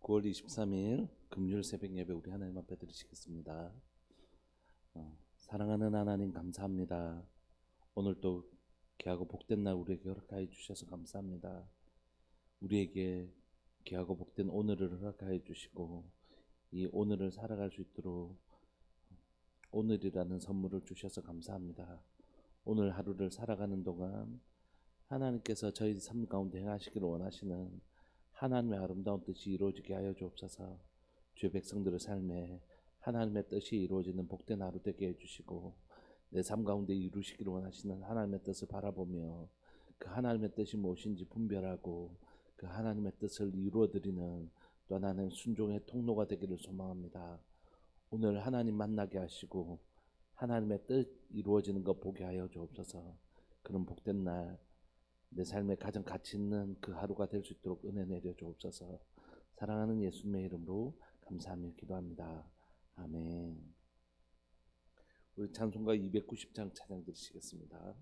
9월 23일 금요일 새벽 예배 우리 하나님 앞에 드리시겠습니다. 사랑하는 하나님 감사합니다. 오늘 또 귀하고 복된 날 우리에게 허락하여 주셔서 감사합니다. 우리에게 귀하고 복된 오늘을 허락하여 주시고 이 오늘을 살아갈 수 있도록 오늘이라는 선물을 주셔서 감사합니다. 오늘 하루를 살아가는 동안 하나님께서 저희 삶 가운데 행하시기를 원하시는 하나님의 아름다운 뜻이 이루어지게 하여 주옵소서. 주의 백성들의 삶에 하나님의 뜻이 이루어지는 복된 하루 되게 해주시고 내 삶 가운데 이루시기를 원하시는 하나님의 뜻을 바라보며 그 하나님의 뜻이 무엇인지 분별하고 그 하나님의 뜻을 이루어드리는 또 하나님 순종의 통로가 되기를 소망합니다. 오늘 하나님 만나게 하시고 하나님의 뜻 이루어지는 것 보게 하여 주옵소서. 그런 복된 날 내 삶에 가장 가치 있는 그 하루가 될 수 있도록 은혜 내려 주옵소서. 사랑하는 예수님의 이름으로 감사하며 기도합니다. 아멘. 우리 찬송가 290장 찬양 드리시겠습니다.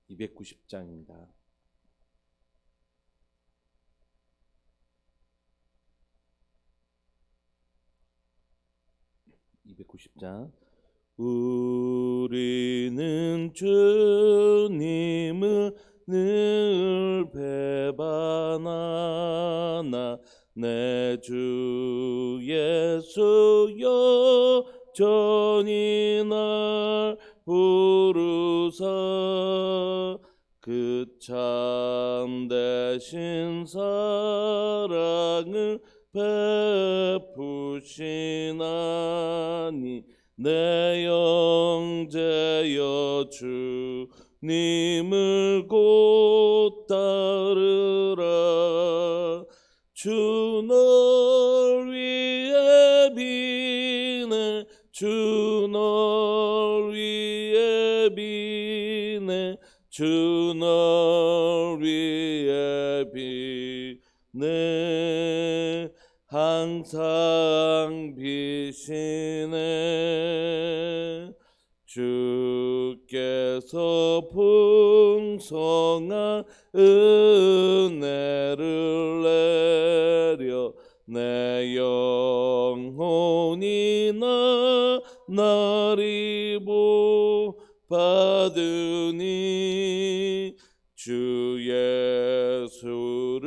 290장입니다. 290장. 우리는 주님을 늘 배반하나 내 주 예수 여전히 날 부르사 그 참되신 사랑을 베푸시나니 내 영제여 주님을 곧 따르라. 주 널 위해 비네 주 널 위해 비네 주 널 위해 비네 항상 비시네. 주께서 풍성한 은혜를 내려 내 영혼이 나날이 복 받으니 주 예수를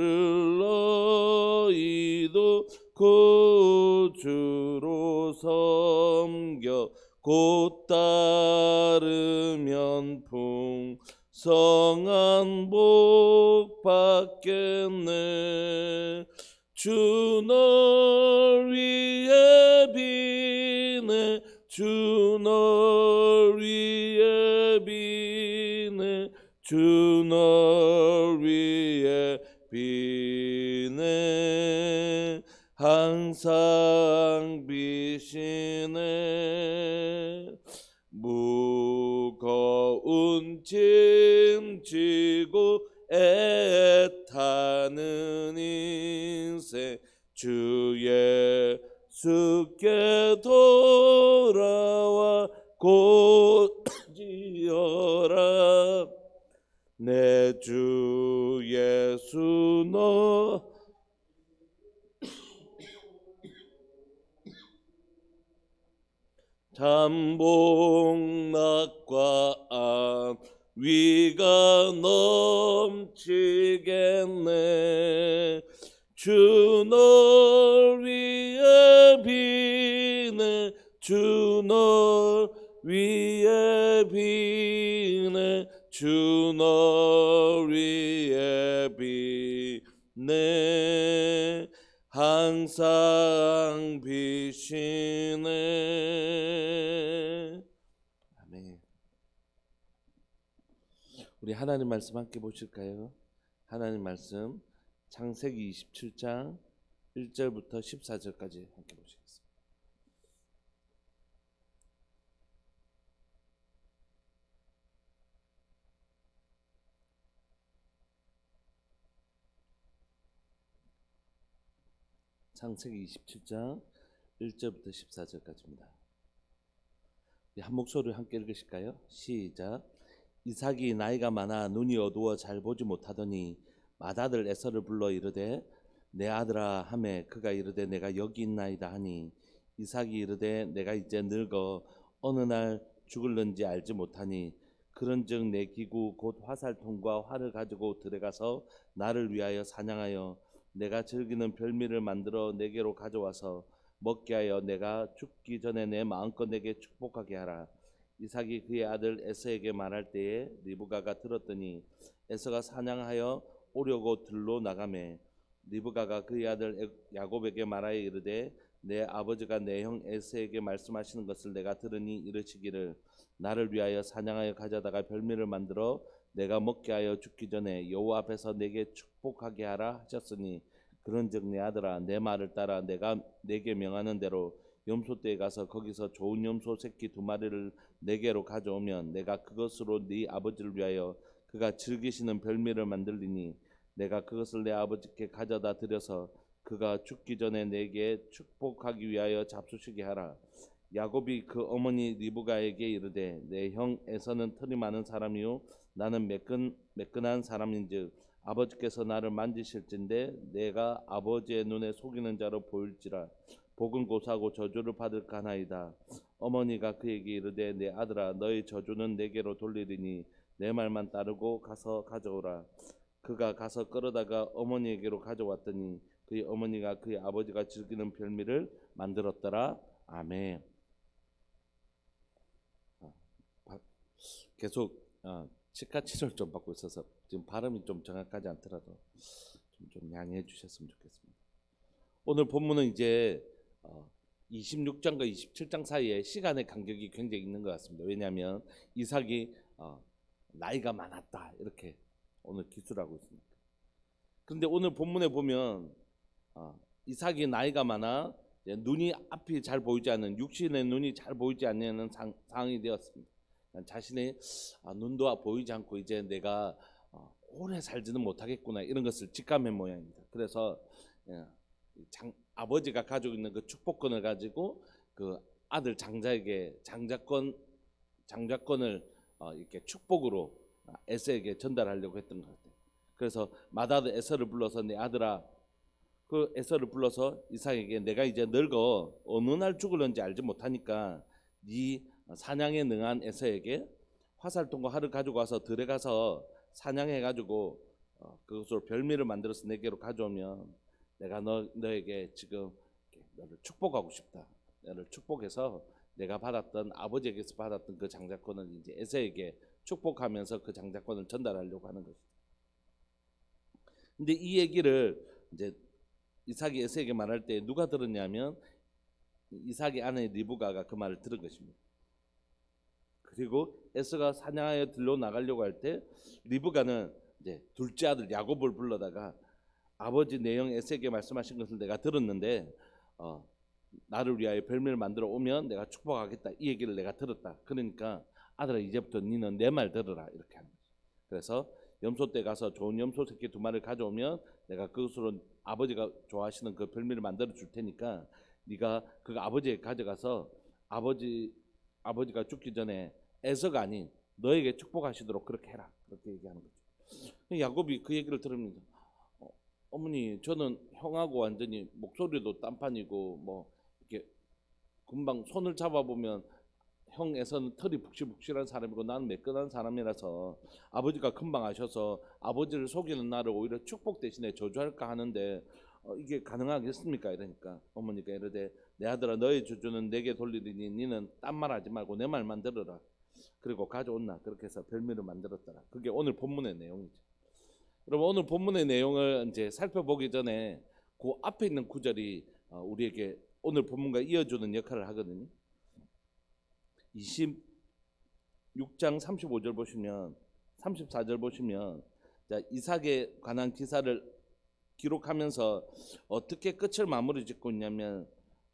너희도 구주로 섬겨 곧 따르면 풍성한 복 받겠네. 주 널 위해 비네 주 널 위해 비네 주 널 위해 비네 항상 비시네. 무거운 짐 지고 애타는 인생 주 예수께 돌아와 곧 지어라. 내 주 예수 너 잠복락과 위가 넘치겠네. 주 널 위해 비네 주 널 위해 비네 주 널 위해 비네 항상 비시네. 아멘. 우리 하나님 말씀 함께 보실까요? 하나님 말씀 창세기 27장 1절부터 14절까지 함께 보시겠습니다. 창세기 27장 1절부터 14절까지입니다. 한 목소리로 함께 읽으실까요? 시작. 이삭이 나이가 많아 눈이 어두워 잘 보지 못하더니 맏아들 에서를 불러 이르되 내 아들아 하매 그가 이르되 내가 여기 있나이다 하니 이삭이 이르되 내가 이제 늙어 어느 날 죽을는지 알지 못하니 그런즉 내 기구 곧 화살통과 활을 가지고 들어가서 나를 위하여 사냥하여 내가 즐기는 별미를 만들어 내게로 가져와서 먹게 하여 내가 죽기 전에 내 마음껏 내게 축복하게 하라. 이삭이 그의 아들 에서에게 말할 때에 리브가가 들었더니 에서가 사냥하여 오려고 들로 나가매 리브가가 그의 아들 야곱에게 말하여 이르되 내 아버지가 내 형 에서에게 말씀하시는 것을 내가 들으니 이르시기를 나를 위하여 사냥하여 가져다가 별미를 만들어 내가 먹게 하여 죽기 전에 여호와 앞에서 내게 축복하게 하라 하셨으니 그런즉 내 아들아 내 말을 따라 내가 내게 명하는 대로 염소떼에 가서 거기서 좋은 염소 새끼 2마리를 내게로 가져오면 내가 그것으로 네 아버지를 위하여 그가 즐기시는 별미를 만들리니 내가 그것을 내 아버지께 가져다 드려서 그가 죽기 전에 내게 축복하기 위하여 잡수시게 하라. 야곱이 그 어머니 리브가에게 이르되 내 형 에서는 털이 많은 사람이요 나는 매끈한 사람인즉 아버지께서 나를 만지실진데 내가 아버지의 눈에 속이는 자로 보일지라 복은 고사하고 저주를 받을까 하나이다. 어머니가 그에게 이르되 내 아들아 너의 저주는 내게로 돌리리니 내 말만 따르고 가서 가져오라. 그가 가서 끌어다가 어머니에게로 가져왔더니 그의 어머니가 그의 아버지가 즐기는 별미를 만들었더라. 아멘. 계속 치과 치료를 좀 받고 있어서 지금 발음이 좀 정확하지 않더라도 좀 양해해 주셨으면 좋겠습니다. 오늘 본문은 이제 26장과 27장 사이에 시간의 간격이 굉장히 있는 것 같습니다. 왜냐하면 이삭이 나이가 많았다 이렇게 오늘 기술하고 있습니다. 그런데 오늘 본문에 보면 이삭이 나이가 많아 눈이 앞이 잘 보이지 않는 육신의 눈이 잘 보이지 않는 상황이 되었습니다. 자신의 눈도 보이지 않고 이제 내가 오래 살지는 못하겠구나 이런 것을 직감한 모양입니다. 그래서 아버지가 가지고 있는 그 축복권을 가지고 그 아들 장자에게 장자권을 이렇게 축복으로 에서에게 전달하려고 했던 것 같아요. 그래서 맏아들 에서를 불러서 내 아들아 그 에서를 불러서 이삭에게 내가 이제 늙어 어느 날 죽을는지 알지 못하니까 네 사냥에 능한 에서에게 화살통과 활을 가지고 와서 들어가서 사냥해 가지고 그것으로 별미를 만들어서 내게로 가져오면 내가 너에게 지금 너를 축복하고 싶다. 너를 축복해서 내가 받았던 아버지에게서 받았던 그 장자권을 이제 에서에게 축복하면서 그 장자권을 전달하려고 하는 것이죠. 근데 이 얘기를 이제 이삭이 에서에게 말할 때 누가 들었냐면 이삭의 아내 리브가가 그 말을 들은 것입니다. 그리고 에서가 사냥하여 들러 나가려고 할 때 리브가는 이제 둘째 아들 야곱을 불러다가 아버지 내 형 에서에게 말씀하신 것을 내가 들었는데 나를 위하여 별미를 만들어 오면 내가 축복하겠다 이 얘기를 내가 들었다. 그러니까 아들아 이제부터 너는 내 말 들으라 이렇게 하는 거죠. 그래서 염소떼 가서 좋은 염소 새끼 2마리를 가져오면 내가 그것으로 아버지가 좋아하시는 그 별미를 만들어 줄 테니까 네가 그거 아버지에게 가져가서 아버지가 죽기 전에 에서가 아닌 너에게 축복하시도록 그렇게 해라 그렇게 얘기하는 거죠. 야곱이 그 얘기를 들으면서 어머니 저는 형하고 완전히 목소리도 딴판이고 뭐 이렇게 금방 손을 잡아보면 형 에서는 털이 북실북실한 사람이고 나는 매끈한 사람이라서 아버지가 금방 아셔서 아버지를 속이는 나를 오히려 축복 대신에 저주할까 하는데 이게 가능하겠습니까? 이러니까 어머니가 이르되 내 아들아 너의 저주는 내게 돌리리니 니는 딴 말 하지 말고 내 말만 들어라. 그리고 가져온나 그렇게 해서 별미를 만들었더라. 그게 오늘 본문의 내용이죠. 여러분 오늘 본문의 내용을 이제 살펴보기 전에 그 앞에 있는 구절이 우리에게 오늘 본문과 이어주는 역할을 하거든요. 26장 35절 보시면 34절 보시면 이삭에 관한 기사를 기록하면서 어떻게 끝을 마무리 짓고 있냐면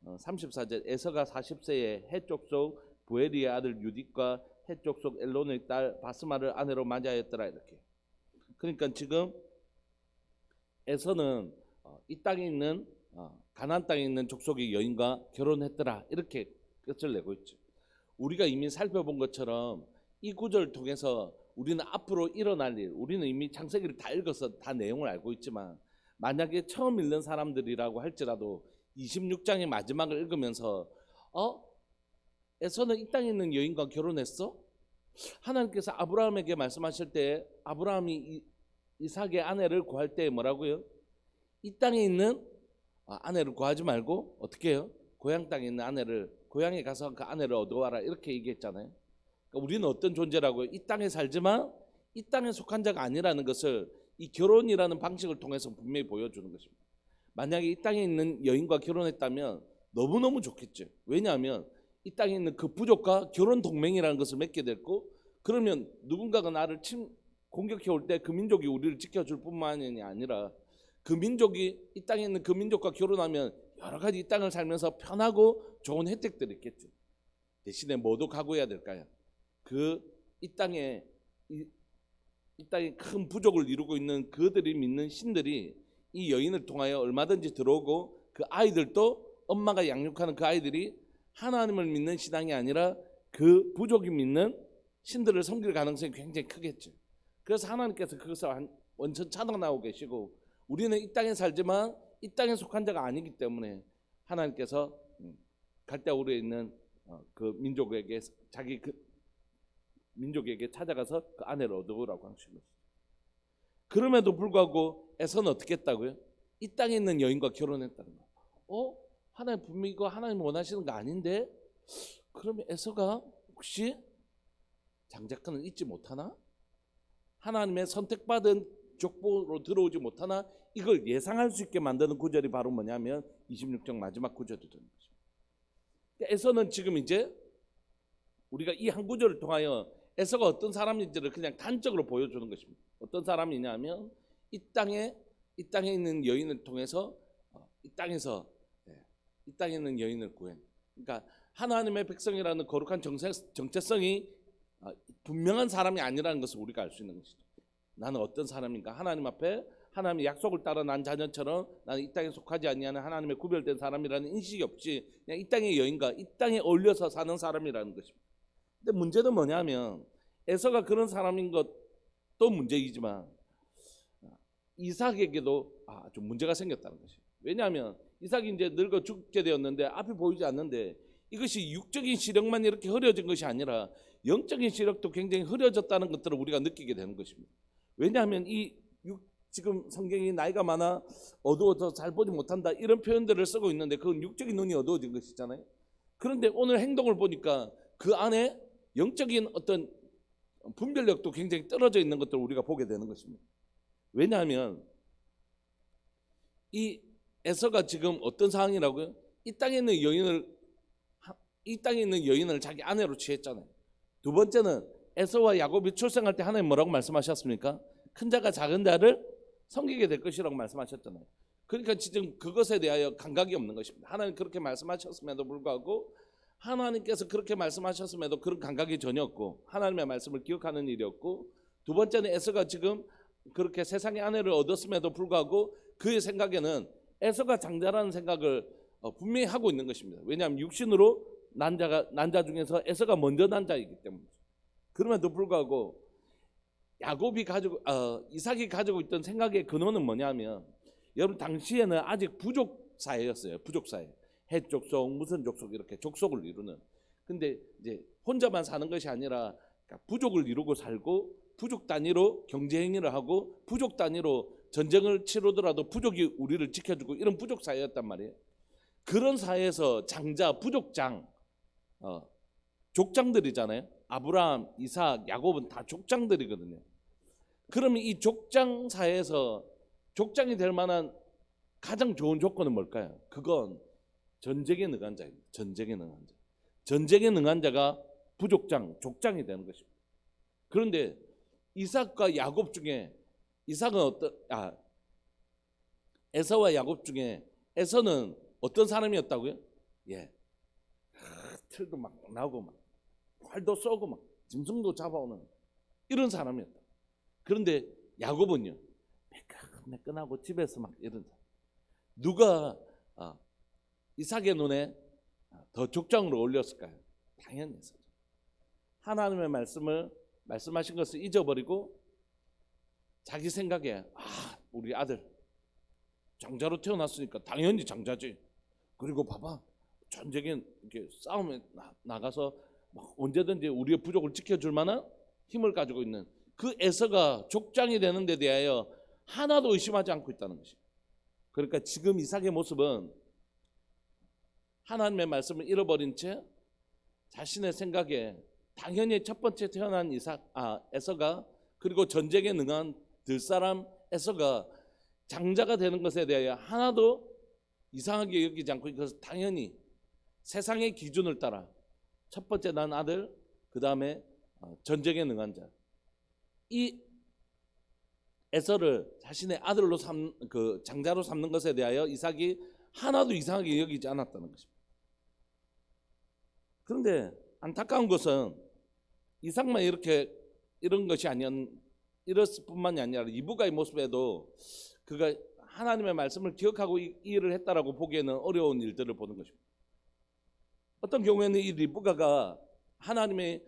34절 에서가 40세에 해쪽 속 부에리의 아들 유딕과 해쪽 속 엘론의 딸 바스마를 아내로 맞이하였더라 이렇게. 그러니까 지금 에서는 이 땅에 있는 가나안 땅에 있는 족속의 여인과 결혼했더라 이렇게 끝을 내고 있죠. 우리가 이미 살펴본 것처럼 이 구절을 통해서 우리는 앞으로 일어날 일, 우리는 이미 창세기를 다 읽어서 다 내용을 알고 있지만 만약에 처음 읽는 사람들이라고 할지라도 26장의 마지막을 읽으면서 에서는 이 땅에 있는 여인과 결혼했어? 하나님께서 아브라함에게 말씀하실 때 아브라함이 이삭의 아내를 구할 때 뭐라고요? 이 땅에 있는 아내를 구하지 말고 어떻게 해요? 고향 땅에 있는 아내를, 고향에 가서 그 아내를 얻어와라, 이렇게 얘기했잖아요. 그러니까 우리는 어떤 존재라고요? 이 땅에 살지만 이 땅에 속한 자가 아니라는 것을 이 결혼이라는 방식을 통해서 분명히 보여주는 것입니다. 만약에 이 땅에 있는 여인과 결혼했다면 너무너무 좋겠죠. 왜냐하면 이 땅에 있는 그 부족과 결혼 동맹이라는 것을 맺게 됐고, 그러면 누군가가 나를 공격해 올 때 그 민족이 우리를 지켜줄 뿐만이 아니라 그 민족이 이 땅에 있는 그 민족과 결혼하면 여러 가지 이 땅을 살면서 편하고 좋은 혜택들이 있겠죠. 대신에 뭐도 각오해야 될까요? 이 땅에 큰 부족을 이루고 있는 그들이 믿는 신들이 이 여인을 통하여 얼마든지 들어오고, 그 아이들도 엄마가 양육하는 그 아이들이 하나님을 믿는 신앙이 아니라 그 부족이 믿는 신들을 섬길 가능성이 굉장히 크겠죠. 그래서 하나님께서 그것을 원천 차단하고 계시고, 우리는 이 땅에 살지만 이 땅에 속한 자가 아니기 때문에 하나님께서 갈대아우르에 있는 그 민족에게 자기 민족에게 찾아가서 그 아내를 얻어오라고 하신 것이죠. 그럼에도 불구하고 에서는 어떻게 했다고요? 이 땅에 있는 여인과 결혼했다는 거예요. 하나님 분명히 이거 하나님 원하시는 거 아닌데, 그러면 에서가 혹시 장자권을 잊지 못하나? 하나님의 선택받은 족보로 들어오지 못하나? 이걸 예상할 수 있게 만드는 구절이 바로 뭐냐면 26장 마지막 구절이 되는 것입니다. 에서는 지금 이제 우리가 이 한 구절을 통하여 에서가 어떤 사람인지를 그냥 단적으로 보여주는 것입니다. 어떤 사람이냐면 이 땅에 있는 여인을 통해서 이 땅에 있는 여인을 구해. 그러니까 하나님의 백성이라는 거룩한 정체성이 분명한 사람이 아니라는 것을 우리가 알 수 있는 것이죠. 나는 어떤 사람인가? 하나님 앞에 하나님의 약속을 따라 난 자녀처럼 나는 이 땅에 속하지 아니하는 하나님의 구별된 사람이라는 인식이 없이 그냥 이 땅의 여인과 이 땅에 어울려서 사는 사람이라는 것입니다. 근데 문제는 뭐냐면 에서가 그런 사람인 것도 문제이지만 이삭에게도 좀 문제가 생겼다는 것이에요. 왜냐하면 이삭이 이제 늙어 죽게 되었는데 앞이 보이지 않는데, 이것이 육적인 시력만 이렇게 흐려진 것이 아니라 영적인 시력도 굉장히 흐려졌다는 것들을 우리가 느끼게 되는 것입니다. 왜냐하면 지금 성경이 나이가 많아 어두워서 잘 보지 못한다 이런 표현들을 쓰고 있는데 그건 육적인 눈이 어두워진 것이잖아요. 그런데 오늘 행동을 보니까 그 안에 영적인 어떤 분별력도 굉장히 떨어져 있는 것들을 우리가 보게 되는 것입니다. 왜냐하면 이 에서가 지금 어떤 상황이라고요? 이 땅에 있는 여인을 자기 아내로 취했잖아요. 두 번째는 에서와 야곱이 출생할 때 하나님 뭐라고 말씀하셨습니까? 큰 자가 작은 자를 섬기게 될 것이라고 말씀하셨잖아요. 그러니까 지금 그것에 대하여 감각이 없는 것입니다. 하나님 그렇게 말씀하셨음에도 불구하고, 하나님께서 그렇게 말씀하셨음에도 그런 감각이 전혀 없고 하나님의 말씀을 기억하는 일이 없고, 두 번째는 에서가 지금 그렇게 세상의 아내를 얻었음에도 불구하고 그의 생각에는 에서가 장자라는 생각을 분명히 하고 있는 것입니다. 왜냐하면 육신으로 난자 중에서 에서가 먼저 난자이기 때문이죠. 그럼에도 불구하고 이삭이 가지고 있던 생각의 근원은 뭐냐면, 여러분 당시에는 아직 부족 사회였어요. 부족 사회. 헷 족속, 무슨 족속 이렇게 족속을 이루는. 근데 이제 혼자만 사는 것이 아니라 부족을 이루고 살고 부족 단위로 경제 행위를 하고 부족 단위로 전쟁을 치르더라도 부족이 우리를 지켜주고 이런 부족 사회였단 말이에요. 그런 사회에서 장자, 부족장, 족장들이잖아요. 아브라함, 이삭, 야곱은 다 족장들이거든요. 그러면 이 족장 사회에서 족장이 될 만한 가장 좋은 조건은 뭘까요? 그건 전쟁에 능한 자입니다. 전쟁에 능한 자가 부족장, 족장이 되는 것입니다. 그런데 이삭과 야곱 중에 에서와 야곱 중에 에서는 어떤 사람이었다고요? 틀도 막 나오고 막 활도 쏘고 막 짐승도 잡아오는 이런 사람이었다. 그런데 야곱은요, 매끈하고 집에서 막 이런 사람. 누가 이삭의 눈에 더 족장으로 올렸을까요? 당연히 에서죠. 하나님의 말씀을 말씀하신 것을 잊어버리고 자기 생각에 우리 아들 장자로 태어났으니까 당연히 장자지. 그리고 봐봐, 전쟁에 이렇게 싸움에 나가서 막 언제든지 우리의 부족을 지켜줄 만한 힘을 가지고 있는 그 에서가 족장이 되는 데 대하여 하나도 의심하지 않고 있다는 것이. 그러니까 지금 이삭의 모습은 하나님의 말씀을 잃어버린 채 자신의 생각에 당연히 첫 번째 태어난 에서가, 그리고 전쟁에 능한 들사람 에서가 장자가 되는 것에 대하여 하나도 이상하게 여기지 않고, 그래서 당연히 세상의 기준을 따라 첫 번째 난 아들, 그 다음에 전쟁에 능한 자, 이 에서를 자신의 아들로 그 장자로 삼는 것에 대하여 이삭이 하나도 이상하게 여기지 않았다는 것입니다. 그런데 안타까운 것은 이삭만 이런 것이 이랬을 뿐만이 아니라 리브가의 모습에도 그가 하나님의 말씀을 기억하고 이 일을 했다라고 보기에는 어려운 일들을 보는 것입니다. 어떤 경우에는 이 리브가가 하나님의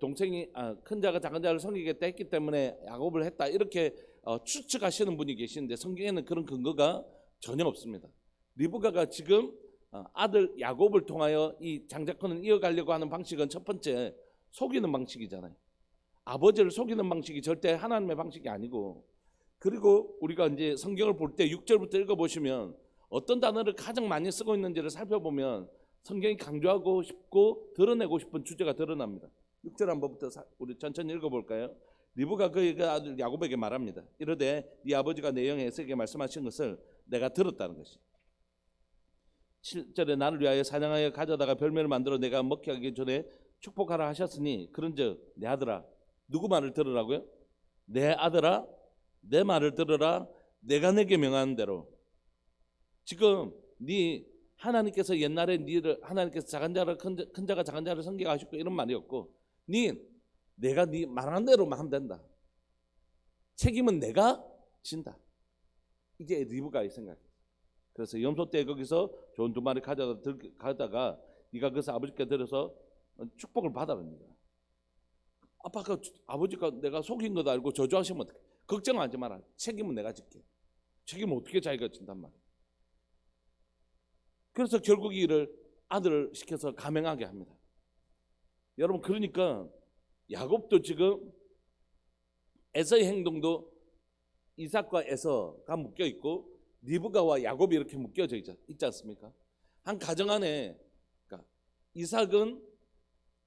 동생이 큰 자가 작은 자를 섬기겠다 했기 때문에 야곱을 했다, 이렇게 추측하시는 분이 계시는데 성경에는 그런 근거가 전혀 없습니다. 리브가가 지금 아들 야곱을 통하여 이 장자권을 이어가려고 하는 방식은 첫 번째 속이는 방식이잖아요. 아버지를 속이는 방식이 절대 하나님의 방식이 아니고, 그리고 우리가 이제 성경을 볼 때 6절부터 읽어보시면 어떤 단어를 가장 많이 쓰고 있는지를 살펴보면 성경이 강조하고 싶고 드러내고 싶은 주제가 드러납니다. 6절 한번부터 우리 천천히 읽어볼까요? 리브가 그의 아들 야곱에게 말합니다. 이르되 네 아버지가 내 영에 에서에게 말씀하신 것을 내가 들었다는 것이. 7절에 나를 위하여 사냥하여 가져다가 별매를 만들어 내가 먹게 하기 전에 축복하라 하셨으니 그런즉 내 아들아, 누구 말을 들으라고요? 내 아들아, 내 말을 들으라. 내가 내게 명하는 대로. 지금 하나님께서 옛날에 하나님께서 작은 자를 큰 자가 작은 자를 섬기게 하셨고 이런 말이었고, 내가 네 말하는 대로만 하면 된다. 책임은 내가 진다. 이게 리브가의 생각이에요. 그래서 염소 때 거기서 좋은 2마리 가져다가 네가 그래서 아버지께 들여서 축복을 받아랍니다. 아버지가 내가 속인 것 알고 저주하시면 어떡해? 걱정하지 마라. 책임은 내가 질게. 책임은 어떻게 자기가 진단 말이야. 그래서 결국 이를 아들을 시켜서 감행하게 합니다. 여러분, 그러니까 야곱도 지금 에서의 행동도 이삭과 에서가 묶여 있고 리브가와 야곱이 이렇게 묶여져 있지 않습니까? 한 가정 안에 그러니까 이삭은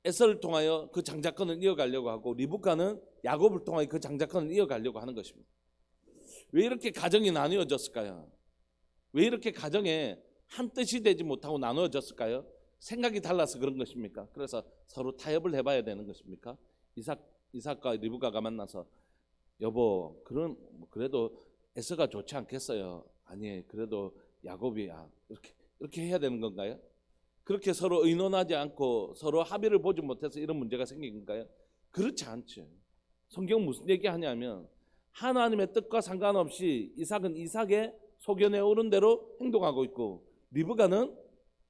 에서를 통하여 그 장자권을 이어가려고 하고 리브가는 야곱을 통하여 그 장자권을 이어가려고 하는 것입니다. 왜 이렇게 가정이 나누어졌을까요? 왜 이렇게 가정에 한 뜻이 되지 못하고 나누어졌을까요? 생각이 달라서 그런 것입니까? 그래서 서로 타협을 해봐야 되는 것입니까? 이삭과 리브가가 만나서 여보, 그래도 에서가 좋지 않겠어요? 아니, 그래도 야곱이 이렇게 해야 되는 건가요? 그렇게 서로 의논하지 않고 서로 합의를 보지 못해서 이런 문제가 생긴 건가요? 그렇지 않죠. 성경은 무슨 얘기하냐면 하나님의 뜻과 상관없이 이삭은 이삭의 소견에 오른 대로 행동하고 있고 리브가는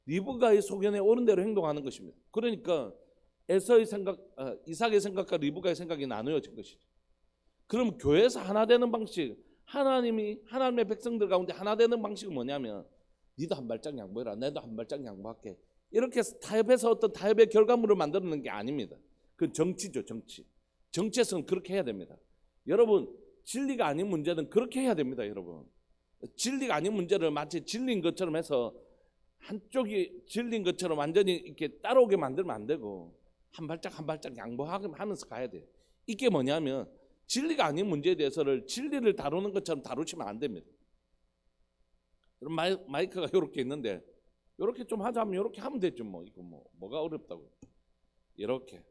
리브가의 소견에 오른 대로 행동하는 것입니다. 그러니까 에서의 생각, 이삭의 생각과 리브가의 생각이 나누어진 것이죠. 그럼 교회에서 하나 되는 방식, 하나님의 백성들 가운데 하나 되는 방식은 뭐냐면 니도 한 발짝 양보해라, 내도 한 발짝 양보할게, 이렇게 타협해서 어떤 타협의 결과물을 만드는 게 아닙니다. 그건 정치죠. 정치에서는 그렇게 해야 됩니다. 여러분, 진리가 아닌 문제는 그렇게 해야 됩니다. 여러분, 진리가 아닌 문제를 마치 진리인 것처럼 해서 한쪽이 진리인 것처럼 완전히 이렇게 따라오게 만들면 안 되고 한 발짝 양보하면서 가야 돼요. 이게 뭐냐면 진리가 아닌 문제에 대해서를 진리를 다루는 것처럼 다루시면 안 됩니다. 그럼 마이크가 이렇게 있는데 이렇게 좀 하자면 이렇게 하면 되죠. 이거 뭐가 어렵다고요? 이렇게.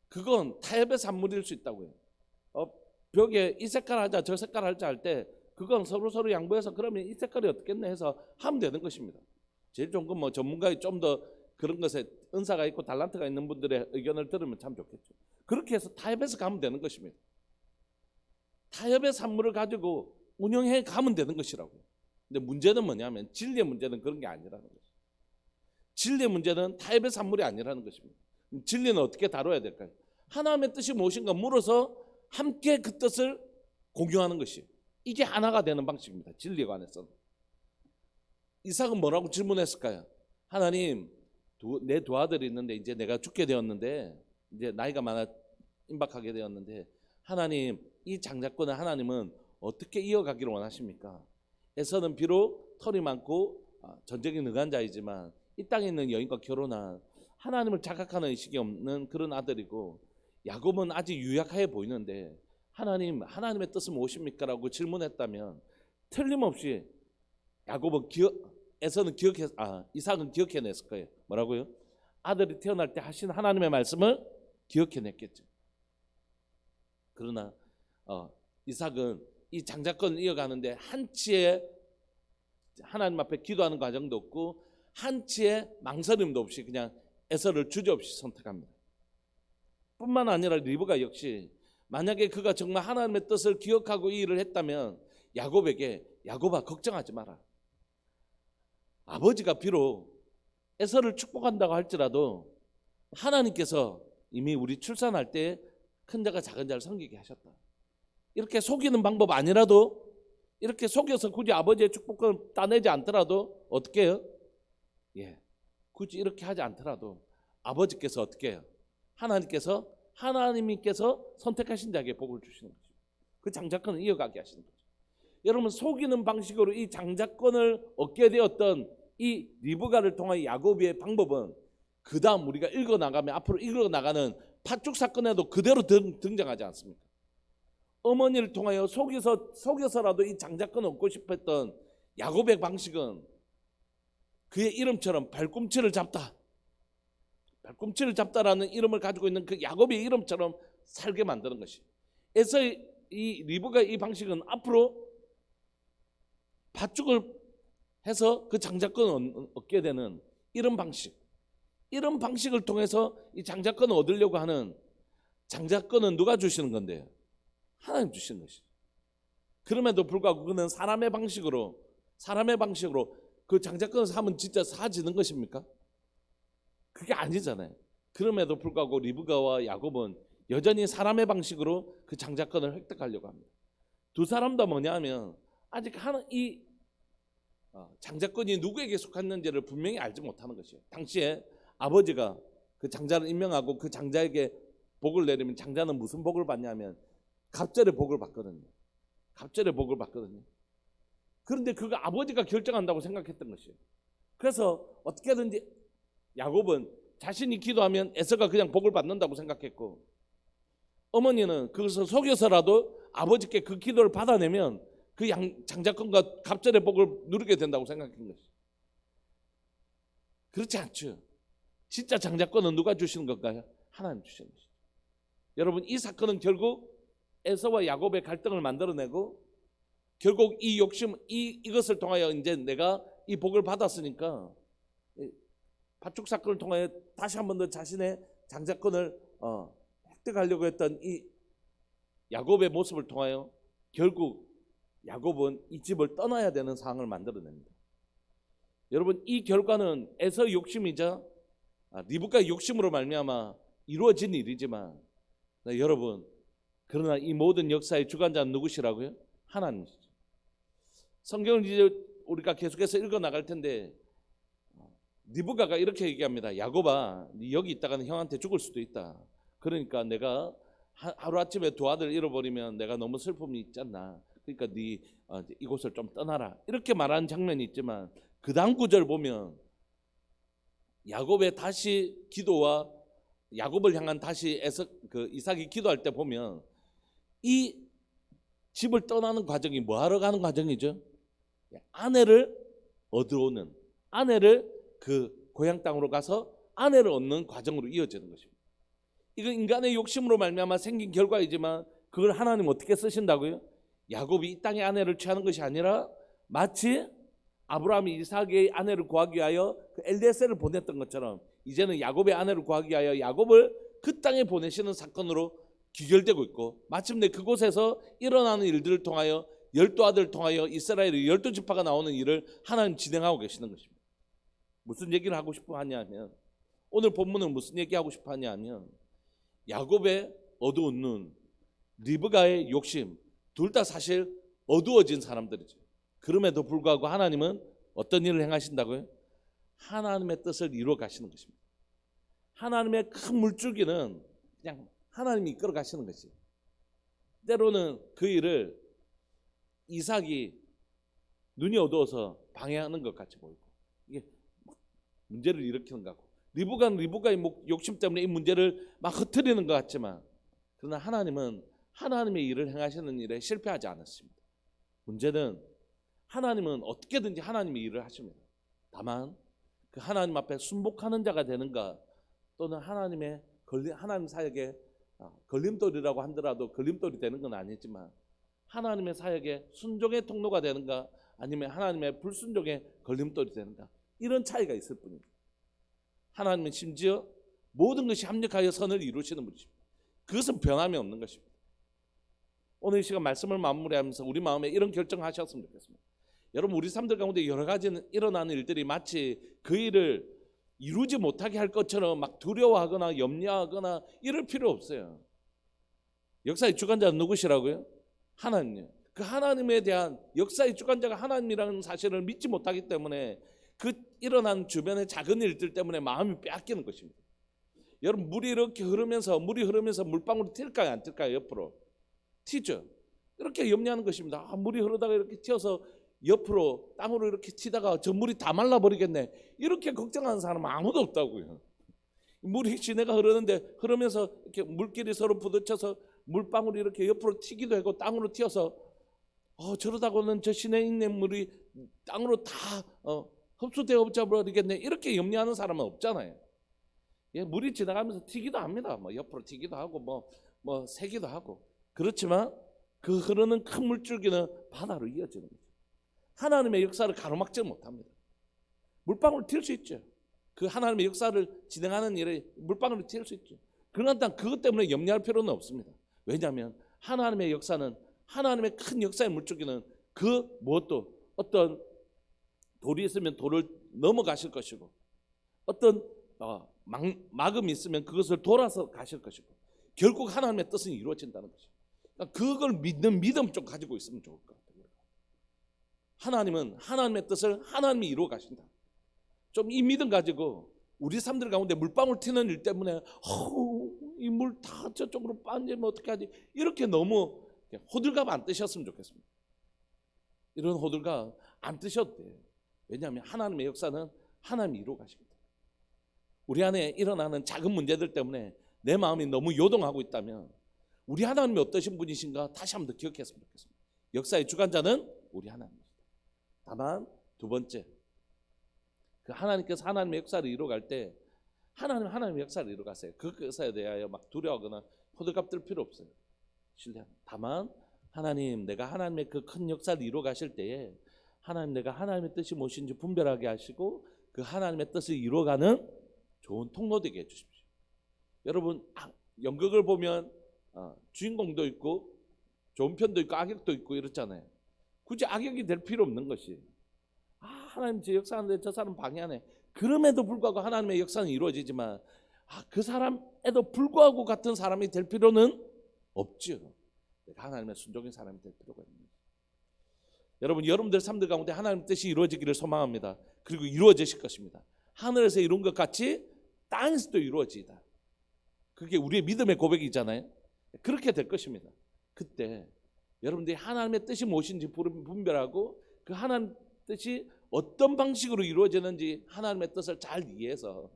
그건 타협의 산물일 수 있다고요. 벽에 이 색깔 하자 저 색깔 하자 할 때 그건 서로 양보해서 그러면 이 색깔이 어떻겠네 해서 하면 되는 것입니다. 제일 좋은 건 전문가의 좀 더 그런 것에 은사가 있고 달란트가 있는 분들의 의견을 들으면 참 좋겠죠. 그렇게 해서 타협해서 가면 되는 것입니다. 타협의 산물을 가지고 운영해 가면 되는 것이라고요. 근데 문제는 뭐냐면 진리의 문제는 그런 게 아니라는 거죠. 진리의 문제는 타협의 산물이 아니라는 것입니다. 진리는 어떻게 다뤄야 될까요? 하나님의 뜻이 무엇인가 물어서 함께 그 뜻을 공유하는 것이, 이게 하나가 되는 방식입니다. 진리에 관해서는. 이삭은 뭐라고 질문했을까요? 하나님, 내 두 아들이 있는데 이제 내가 죽게 되었는데, 이제 나이가 많아 임박하게 되었는데, 하나님, 이 장자권을 하나님은 어떻게 이어가기를 원하십니까? 에서는 비록 털이 많고 전쟁이 능한 자이지만 이 땅에 있는 여인과 결혼한 하나님을 자각하는 의식이 없는 그런 아들이고, 야곱은 아직 유약해 보이는데 하나님의 뜻은 무엇입니까? 라고 질문했다면 틀림없이 야곱은 이삭은 기억해냈을 거예요. 뭐라고요? 아들이 태어날 때 하신 하나님의 말씀을 기억해냈겠죠. 그러나 이삭은 이 장자권을 이어가는데 한치의 하나님 앞에 기도하는 과정도 없고 한치의 망설임도 없이 그냥 에서를 주저없이 선택합니다. 뿐만 아니라 리브가 역시 만약에 그가 정말 하나님의 뜻을 기억하고 이 일을 했다면 야곱에게, 야곱아 걱정하지 마라. 아버지가 비록 에서를 축복한다고 할지라도 하나님께서 이미 우리 출산할 때 큰 자가 작은 자를 섬기게 하셨다. 이렇게 속이는 방법 아니라도, 이렇게 속여서 굳이 아버지의 축복을 따내지 않더라도 어떻게 해요? 굳이 이렇게 하지 않더라도 아버지께서 어떻게 해요? 하나님께서 선택하신 자에게 복을 주시는 거죠. 그 장자권을 이어가게 하시는 거죠. 여러분, 속이는 방식으로 이 장자권을 얻게 되었던 이 리브가를 통한 야곱의 방법은 그 다음 우리가 앞으로 읽어나가는 팥죽 사건에도 그대로 등장하지 않습니까? 어머니를 통하여 속여서라도 이 장자권을 얻고 싶었던 야곱의 방식은 그의 이름처럼 발꿈치를 잡다라는 이름을 가지고 있는 그 야곱의 이름처럼 살게 만드는 것이. 그래서 이 리브가 이 방식은 앞으로 팥죽을 해서 그 장자권을 얻게 되는 이런 방식을 통해서 이 장자권을 얻으려고 하는, 장자권은 누가 주시는 건데요? 하나님 주시는 것이죠. 그럼에도 불구하고 그는 사람의 방식으로 그 장자권을 사면 진짜 사지는 것입니까? 그게 아니잖아요. 그럼에도 불구하고 리브가와 야곱은 여전히 사람의 방식으로 그 장자권을 획득하려고 합니다. 두 사람 다 뭐냐면 아직 이 장자권이 누구에게 속했는지를 분명히 알지 못하는 것이에요. 당시에 아버지가 그 장자를 임명하고 그 장자에게 복을 내리면 장자는 무슨 복을 받냐면 갑절의 복을 받거든요. 그런데 그거 아버지가 결정한다고 생각했던 것이에요. 그래서 어떻게든지 야곱은 자신이 기도하면 에서가 그냥 복을 받는다고 생각했고, 어머니는 그것을 속여서라도 아버지께 그 기도를 받아내면 그 장자권과 갑절의 복을 누리게 된다고 생각한 것이죠. 그렇지 않죠. 진짜 장자권은 누가 주시는 건가요? 하나님 주시는 것이죠. 여러분, 이 사건은 결국 에서와 야곱의 갈등을 만들어내고, 결국 이 욕심, 이것을 통하여 이제 내가 이 복을 받았으니까 팥죽 사건을 통하여 다시 한 번 더 자신의 장자권을 획득하려고 했던 이 야곱의 모습을 통하여 결국 야곱은 이 집을 떠나야 되는 상황을 만들어냅니다. 여러분, 이 결과는 에서의 욕심이자 리브가의 욕심으로 말미암아 이루어진 일이지만, 여러분, 그러나 이 모든 역사의 주관자는 누구시라고요? 하나님이시죠. 성경을 이제 우리가 계속해서 읽어나갈 텐데 리브가가 이렇게 얘기합니다. 야곱아, 네 여기 있다가는 형한테 죽을 수도 있다. 그러니까 내가 하루아침에 두 아들 잃어버리면 내가 너무 슬픔이 있지 않나. 그러니까 네 이곳을 좀 떠나라. 이렇게 말하는 장면이 있지만 그 다음 구절 보면 야곱의 다시 기도와 야곱을 향한 다시 이삭이 기도할 때 보면 이 집을 떠나는 과정이 뭐하러 가는 과정이죠? 아내를 얻어오는, 아내를 그 고향 땅으로 가서 아내를 얻는 과정으로 이어지는 것입니다. 이건 인간의 욕심으로 말미암아 생긴 결과이지만 그걸 하나님 어떻게 쓰신다고요? 야곱이 이 땅의 아내를 취하는 것이 아니라 마치 아브라함이 이삭의 아내를 구하기 위하여 그 엘리에셀을 보냈던 것처럼 이제는 야곱의 아내를 구하기 위하여 야곱을 그 땅에 보내시는 사건으로 귀결되고 있고, 마침내 그곳에서 일어나는 일들을 통하여 12아들을 통하여 이스라엘의 12지파가 나오는 일을 하나님 진행하고 계시는 것입니다. 무슨 얘기를 하고 싶어 하냐면, 오늘 본문은 무슨 얘기하고 싶어 하냐면, 야곱의 어두운 눈, 리브가의 욕심, 둘 다 사실 어두워진 사람들이죠. 그럼에도 불구하고 하나님은 어떤 일을 행하신다고요? 하나님의 뜻을 이루어 가시는 것입니다. 하나님의 큰 물줄기는 그냥 하나님이 이끌어 가시는 것이에요. 때로는 그 일을 이삭이 눈이 어두워서 방해하는 것 같이 보이고, 이게 문제를 일으키는 것 같고, 리브가는 리브가의 욕심 때문에 이 문제를 막 흐트리는 것 같지만, 그러나 하나님은 하나님의 일을 행하시는 일에 실패하지 않았습니다. 문제는 하나님은 어떻게든지 하나님의 일을 하십니다. 다만 그 하나님 앞에 순복하는 자가 되는가, 또는 하나님 사역에 걸림돌이라고 하더라도 걸림돌이 되는 건 아니지만 하나님의 사역에 순종의 통로가 되는가, 아니면 하나님의 불순종의 걸림돌이 되는가, 이런 차이가 있을 뿐입니다. 하나님은 심지어 모든 것이 합력하여 선을 이루시는 분이십니다. 그것은 변함이 없는 것입니다. 오늘 이 시간 말씀을 마무리하면서 우리 마음에 이런 결정하셨으면 좋겠습니다. 여러분, 우리 삶들 가운데 여러 가지 일어나는 일들이 마치 그 일을 이루지 못하게 할 것처럼 막 두려워하거나 염려하거나 이럴 필요 없어요. 역사의 주관자는 누구시라고요? 하나님이요. 그 하나님에 대한 역사의 주관자가 하나님이라는 사실을 믿지 못하기 때문에 그 일어난 주변의 작은 일들 때문에 마음이 빼앗기는 것입니다. 여러분, 물이 흐르면서 물방울이 튈까요, 안 튈까요? 옆으로 튀죠. 이렇게 염려하는 것입니다. 물이 흐르다가 이렇게 튀어서 옆으로 땅으로 이렇게 튀다가 저 물이 다 말라버리겠네, 이렇게 걱정하는 사람은 아무도 없다고요. 물이 시내가 흐르면서 이렇게 물끼리 서로 부딪혀서 물방울이 이렇게 옆으로 튀기도 하고 땅으로 튀어서 저러다가는 저 시내에 있는 물이 땅으로 다 흡수되어 버리겠네, 이렇게 염려하는 사람은 없잖아요. 예, 물이 지나가면서 튀기도 합니다. 옆으로 튀기도 하고 새기도 하고. 그렇지만 그 흐르는 큰 물줄기는 바다로 이어지는 거죠. 하나님의 역사를 가로막지 못합니다. 물방울 튈 수 있죠. 그 하나님의 역사를 진행하는 일에 물방울이 튈 수 있죠. 그러나 그것 때문에 염려할 필요는 없습니다. 왜냐하면 하나님의 역사는, 하나님의 큰 역사의 물줄기는 그 무엇도, 어떤 돌이 있으면 돌을 넘어가실 것이고, 어떤 막음이 있으면 그것을 돌아서 가실 것이고, 결국 하나님의 뜻은 이루어진다는 것이죠. 그러니까 그걸 믿는 믿음 좀 가지고 있으면 좋을 것 같아요. 하나님은 하나님의 뜻을 하나님이 이루어 가신다. 좀 이 믿음 가지고 우리 삶들 가운데 물방울 튀는 일 때문에 이 물 다 저쪽으로 빠지면 어떻게 하지, 이렇게 너무 호들갑 안 뜨셨으면 좋겠습니다. 이런 호들갑 안 뜨셔도 돼요. 왜냐하면 하나님의 역사는 하나님이 이루어 가십니다. 우리 안에 일어나는 작은 문제들 때문에 내 마음이 너무 요동하고 있다면 우리 하나님이 어떠신 분이신가 다시 한번 더 기억했으면 좋겠습니다. 역사의 주관자는 우리 하나님입니다. 다만 두 번째, 그 하나님께서 하나님의 역사를 이루어갈 때 하나님의 역사를 이루어가세요. 그 역사에 대하여 막 두려워하거나 호들갑 뜰 필요 없어요. 신뢰합니다. 다만 하나님, 내가 하나님의 그 큰 역사를 이루어가실 때에 하나님, 내가 하나님의 뜻이 무엇인지 분별하게 하시고 그 하나님의 뜻을 이루어가는 좋은 통로 되게 해주십시오. 여러분, 연극을 보면 주인공도 있고 좋은 편도 있고 악역도 있고 이렇잖아요. 굳이 악역이 될 필요 없는 것이, 하나님 제 역사하는데 저 사람 방해하네, 그럼에도 불구하고 하나님의 역사는 이루어지지만 그 사람에도 불구하고 같은 사람이 될 필요는 없죠. 내가 하나님의 순종인 사람이 될 필요가 있는 거죠. 여러분, 여러분들 삶들 가운데 하나님의 뜻이 이루어지기를 소망합니다. 그리고 이루어지실 것입니다. 하늘에서 이룬 것 같이 땅에서도 이루어지다. 그게 우리의 믿음의 고백이잖아요. 그렇게 될 것입니다. 그때 여러분들이 하나님의 뜻이 무엇인지 분별하고 그 하나님 뜻이 어떤 방식으로 이루어지는지 하나님의 뜻을 잘 이해해서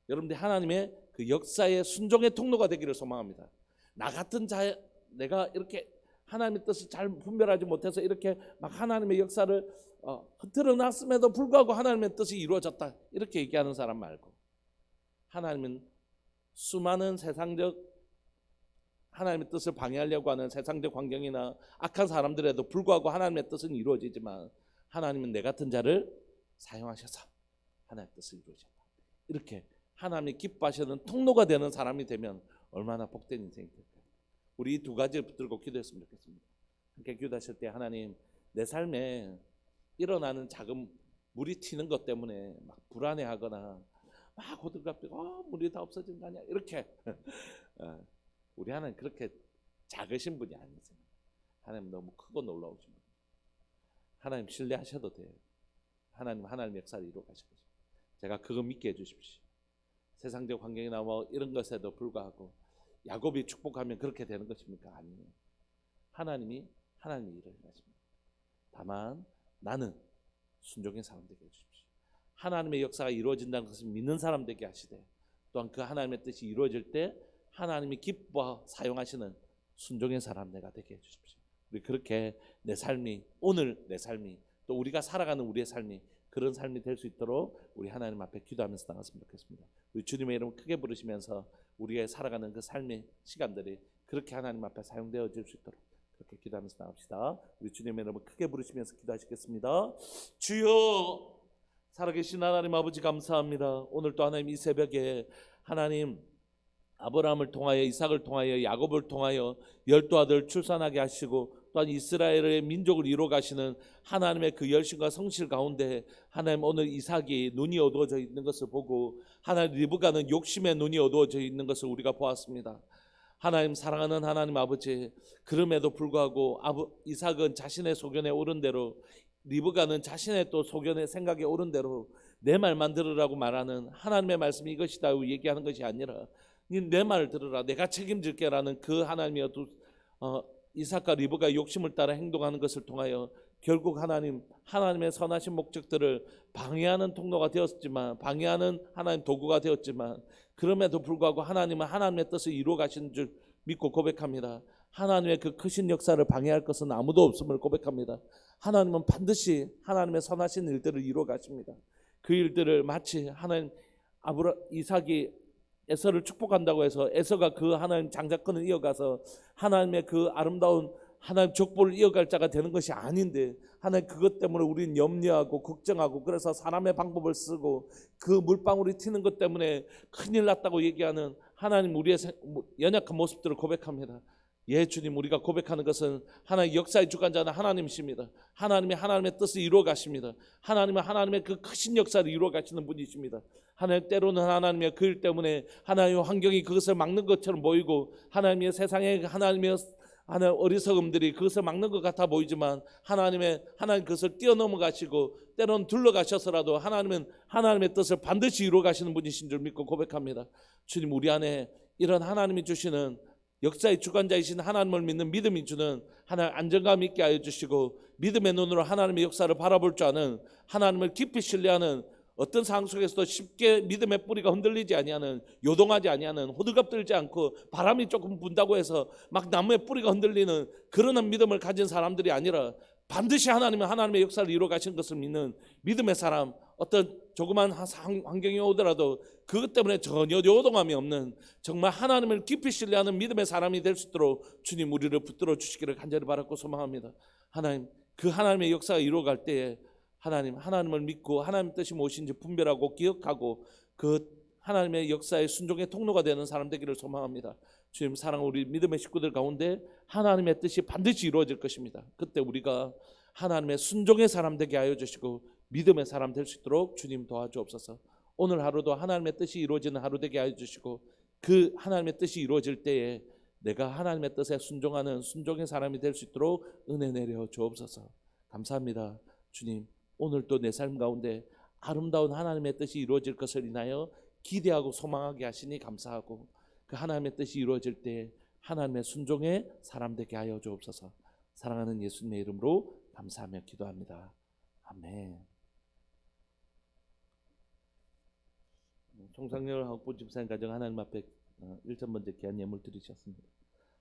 여러분들이 하나님의 그 역사의 순종의 통로가 되기를 소망합니다. 나 같은 내가 이렇게 하나님의 뜻을 잘 분별하지 못해서 이렇게 막 하나님의 역사를 흐트러 놨음에도 불구하고 하나님의 뜻이 이루어졌다, 이렇게 얘기하는 사람 말고, 하나님은 수많은 하나님의 뜻을 방해하려고 하는 세상적 환경이나 악한 사람들에도 불구하고 하나님의 뜻은 이루어지지만 하나님은 내 같은 자를 사용하셔서 하나님의 뜻을 이루어진다. 이렇게 하나님이 기뻐하시는 통로가 되는 사람이 되면 얼마나 복된 인생이 될까요? 우리 이 두 가지를 붙들고 기도했으면 좋겠습니다. 함께 기도하실 때, 하나님, 내 삶에 일어나는 작은 물이 튀는 것 때문에 막 불안해하거나 막 호들갑 떠고 물이 다 없어진 거 아니야, 이렇게 어, 우리 하나님 그렇게 작으신 분이 아니세요. 하나님 너무 크고 놀라우신 분. 하나님 신뢰하셔도 돼요. 하나님 역사를 이루어 가실 것입니다. 제가 그거 믿게 해주십시오. 세상적 환경이나 뭐 이런 것에도 불구하고 야곱이 축복하면 그렇게 되는 것입니까? 아니에요. 하나님이 하나님의 일을 하십니다. 다만 나는 순종의 사람 되게 해주십시오. 하나님의 역사가 이루어진다는 것을 믿는 사람 되게 하시되, 또한 그 하나님의 뜻이 이루어질 때 하나님이 기뻐 사용하시는 순종의 사람 내가 되게 해주십시오. 우리 그렇게 내 삶이, 오늘 내 삶이, 또 우리가 살아가는 우리의 삶이 그런 삶이 될 수 있도록 우리 하나님 앞에 기도하면서 나갔으면 좋겠습니다. 우리 주님의 이름 크게 부르시면서 우리가 살아가는 그 삶의 시간들이 그렇게 하나님 앞에 사용되어질 수 있도록 그렇게 기도하면서 나갑시다. 우리 주님의 이름을 크게 부르시면서 기도하시겠습니다. 주여, 살아계신 하나님 아버지 감사합니다. 오늘 또 하나님 이 새벽에 하나님 아브라함을 통하여, 이삭을 통하여, 야곱을 통하여 12아들 출산하게 하시고 또한 이스라엘의 민족을 이루어 가시는 하나님의 그 열심과 성실 가운데 하나님 오늘 이삭이 눈이 어두워져 있는 것을 보고 하나님 리브가는 욕심의 눈이 어두워져 있는 것을 우리가 보았습니다. 하나님 사랑하는 하나님 아버지, 그럼에도 불구하고 이삭은 자신의 소견에 옳은 대로, 리브가는 자신의 또 소견의 생각에 옳은 대로 내 말만 들으라고 말하는 하나님의 말씀이 이것이다 얘기하는 것이 아니라 내 말을 들으라, 내가 책임질게라는 그 하나님의 이삭과 리브가 욕심을 따라 행동하는 것을 통하여 결국 하나님의 선하신 목적들을 방해하는 통로가 되었지만, 방해하는 하나님 도구가 되었지만, 그럼에도 불구하고 하나님은 하나님의 뜻을 이루어 가시는 줄 믿고 고백합니다. 하나님의 그 크신 역사를 방해할 것은 아무도 없음을 고백합니다. 하나님은 반드시 하나님의 선하신 일들을 이루어 가십니다. 그 일들을 마치 하나님 이삭이 에서를 축복한다고 해서 에서가 그 하나님 장자권을 이어가서 하나님의 그 아름다운 하나님 족보를 이어갈 자가 되는 것이 아닌데, 하나님 그것 때문에 우리는 염려하고 걱정하고 그래서 사람의 방법을 쓰고 그 물방울이 튀는 것 때문에 큰일 났다고 얘기하는 하나님 우리의 연약한 모습들을 고백합니다. 예 주님, 우리가 고백하는 것은 하나님 역사의 주관자는 하나님이십니다. 하나님이 하나님의 뜻을 이루어 가십니다. 하나님은 하나님의 그 크신 역사를 이루어 가시는 분이십니다. 하나님 때로는 하나님의 그 일 때문에 하나님의 환경이 그것을 막는 것처럼 보이고 하나님의 세상에 하나님의 어리석음들이 그것을 막는 것 같아 보이지만 하나님 그것을 뛰어넘어 가시고 때로는 둘러가셔서라도 하나님은 하나님의 뜻을 반드시 이루어 가시는 분이신 줄 믿고 고백합니다. 주님, 우리 안에 이런 하나님이 주시는 역사의 주관자이신 하나님을 믿는 믿음이 주는 하나님 안정감 있게 하여 주시고, 믿음의 눈으로 하나님의 역사를 바라볼 줄 아는, 하나님을 깊이 신뢰하는, 어떤 상황 속에서도 쉽게 믿음의 뿌리가 흔들리지 아니하는, 요동하지 아니하는, 호들갑 들지 않고 바람이 조금 분다고 해서 막 나무의 뿌리가 흔들리는 그런 믿음을 가진 사람들이 아니라 반드시 하나님은 하나님의 역사를 이루어 가시는 것을 믿는 믿음의 사람, 어떤 조그만 환경이 오더라도 그것 때문에 전혀 요동함이 없는 정말 하나님을 깊이 신뢰하는 믿음의 사람이 될 수 있도록 주님 우리를 붙들어 주시기를 간절히 바라고 소망합니다. 하나님, 그 하나님의 역사가 이루어갈 때에 하나님을 믿고 하나님 뜻이 무엇인지 분별하고 기억하고 그 하나님의 역사의 순종의 통로가 되는 사람 되기를 소망합니다. 주님, 사랑 우리 믿음의 식구들 가운데 하나님의 뜻이 반드시 이루어질 것입니다. 그때 우리가 하나님의 순종의 사람 되게 하여 주시고 믿음의 사람 될 수 있도록 주님 도와주옵소서. 오늘 하루도 하나님의 뜻이 이루어지는 하루 되게 하여 주시고 그 하나님의 뜻이 이루어질 때에 내가 하나님의 뜻에 순종하는 순종의 사람이 될 수 있도록 은혜 내려 주옵소서. 감사합니다. 주님, 오늘도 내 삶 가운데 아름다운 하나님의 뜻이 이루어질 것을 인하여 기대하고 소망하게 하시니 감사하고, 그 하나님의 뜻이 이루어질 때 하나님의 순종의 사람 되게 하여 주옵소서. 사랑하는 예수님의 이름으로 감사하며 기도합니다. 아멘. 총상열 학부 집사님 가정 하나님 앞에 1천 번째 귀한 예물 드리셨습니다.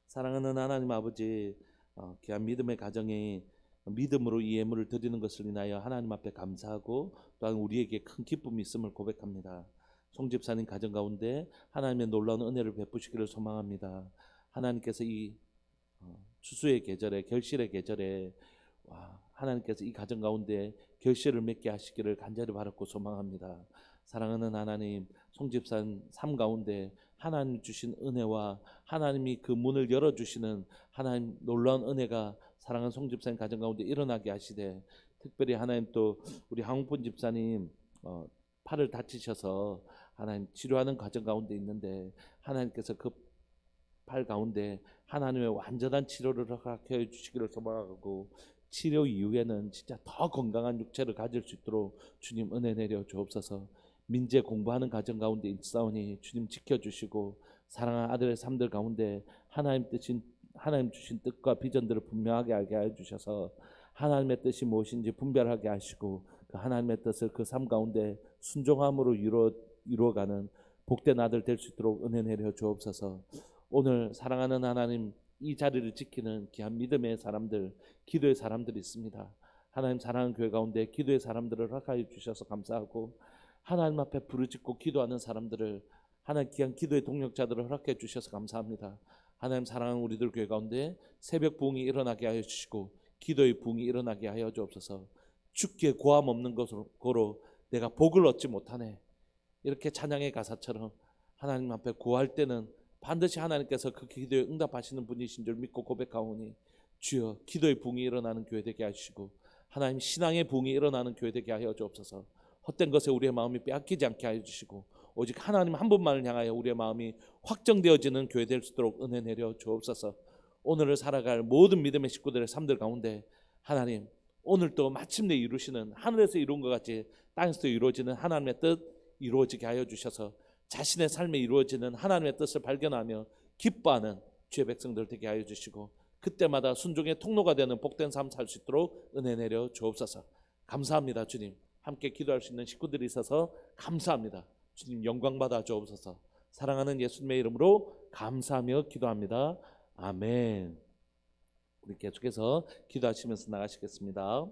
사랑하는 하나님 아버지, 귀한 믿음의 가정에 믿음으로 이 예물을 드리는 것을 인하여 하나님 앞에 감사하고 또한 우리에게 큰 기쁨이 있음을 고백합니다. 송 집사님 가정 가운데 하나님의 놀라운 은혜를 베푸시기를 소망합니다. 하나님께서 이 추수의 계절에, 결실의 계절에 하나님께서 이 가정 가운데 결실을 맺게 하시기를 간절히 바라고 소망합니다. 사랑하는 하나님, 송 집사님 삶 가운데 하나님 주신 은혜와 하나님이 그 문을 열어주시는 하나님 놀라운 은혜가 사랑하는 송 집사님 가정 가운데 일어나게 하시되, 특별히 하나님 또 우리 황훈 집사님 팔을 다치셔서 하나님 치료하는 과정 가운데 있는데 하나님께서 그 팔 가운데 하나님의 완전한 치료를 허락해 주시기를 소망하고, 치료 이후에는 진짜 더 건강한 육체를 가질 수 있도록 주님 은혜 내려 주옵소서. 민재 공부하는 가정 가운데 있사오니 주님 지켜주시고, 사랑하는 아들의 삶들 가운데 하나님 주신 뜻과 비전들을 분명하게 알게 해 주셔서 하나님의 뜻이 무엇인지 분별하게 하시고, 그 하나님의 뜻을 그 삶 가운데 순종함으로 이루어가는 복된 아들 될 수 있도록 은혜 내려 주옵소서. 오늘 사랑하는 하나님, 이 자리를 지키는 귀한 믿음의 사람들, 기도의 사람들이 있습니다. 하나님 사랑하는 교회 가운데 기도의 사람들을 허락하여 주셔서 감사하고, 하나님 앞에 부르짖고 기도하는 사람들을, 하나님 귀한 기도의 동력자들을 허락해 주셔서 감사합니다. 하나님 사랑하는 우리들 교회 가운데 새벽 부흥이 일어나게 하여 주시고, 기도의 부흥이 일어나게 하여 주옵소서. 죽기에 고함 없는 것으로 내가 복을 얻지 못하네, 이렇게 찬양의 가사처럼 하나님 앞에 구할 때는 반드시 하나님께서 그 기도에 응답하시는 분이신 줄 믿고 고백하오니, 주여 기도의 부흥이 일어나는 교회 되게 하시고, 하나님 신앙의 부흥이 일어나는 교회 되게 하여 주옵소서. 헛된 것에 우리의 마음이 빼앗기지 않게 하여 주시고, 오직 하나님 한 분만을 향하여 우리의 마음이 확정되어지는 교회 될 수 있도록 은혜 내려 주옵소서. 오늘을 살아갈 모든 믿음의 식구들의 삶들 가운데 하나님, 오늘도 마침내 이루시는, 하늘에서 이룬 것 같이 땅에서 이루어지는 하나님의 뜻 이루어지게 하여 주셔서 자신의 삶에 이루어지는 하나님의 뜻을 발견하며 기뻐하는 주의 백성들 되게 하여 주시고, 그때마다 순종의 통로가 되는 복된 삶 살 수 있도록 은혜 내려 주옵소서. 감사합니다. 주님, 함께 기도할 수 있는 식구들이 있어서 감사합니다. 주님 영광 받아 주옵소서. 사랑하는 예수님의 이름으로 감사하며 기도합니다. 아멘. 우리 계속해서 기도하시면서 나가시겠습니다.